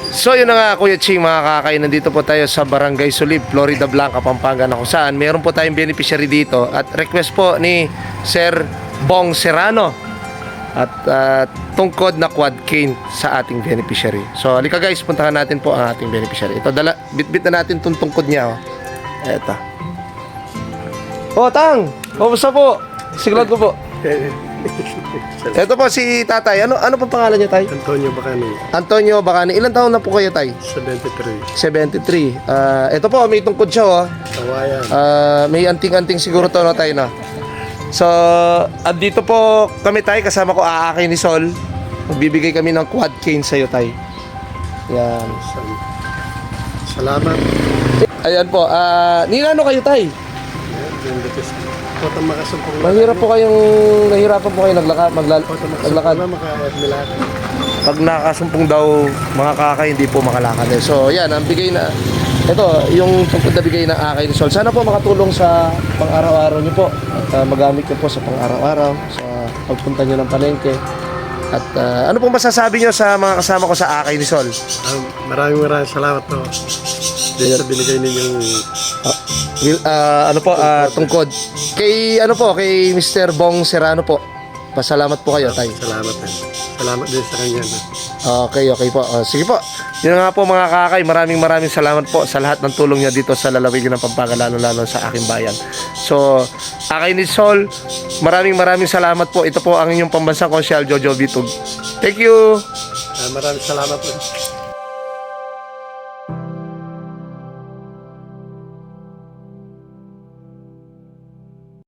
So yun na nga Kuya Ching, mga kakay, nandito po tayo sa Barangay Sulib, Florida Blanca, Pampanga, na kung saan meron po tayong beneficiary dito at request po ni Sir Bong Serrano at tungkod na quad cane sa ating beneficiary. So halika guys, puntahan natin po ang ating beneficiary. Ito, bitbit na natin itong tungkod niya. Eto. Tang! Kumusta po? Siglad ko po. Ito po si tatay. Ano po pangalan niya, tay? Antonio Bacani. Antonio Bacani. Ilan taon na po kayo, tay? 73. 73. Ito po, may tungkod siya, Kawayan. may anting-anting siguro to, no, tay, na. So, andito po kami, tay, kasama ko aakay ni Sol. Magbibigay kami ng quad cane sa'yo, tay. Yan. Salamat. Ayan po. Nilano kayo, tay? Kota makasumpong. Nahirapan po kayo naglakad. Maglakad. Makakayat. Pag nakasumpong daw mga kakay, hindi po makalakad. So, yan, ang bigay na, ito, yung tungkod na bigay na akay ni Sol. Sana po makatulong sa pang-araw-araw niyo po. At magamit niyo po sa pang-araw-araw, sa pagpunta niyo ng palengke. At ano pong masasabi niyo sa mga kasama ko sa akay ni Sol? Maraming salamat po. Dito sa binigay ninyong tungkod. Kay Mr. Bong Serrano po. Pasalamat po kayo, tay. salamat. Salamat din sa kanya. Okay po. Sige po. Yun nga po mga kakay, maraming salamat po sa lahat ng tulong niya dito sa lalawigan ng Pampanga, lalo sa aking bayan. So, akay ni Sol, maraming salamat po. Ito po ang inyong pambansang konsyal, Jojo Bitug. Thank you. Maraming salamat po.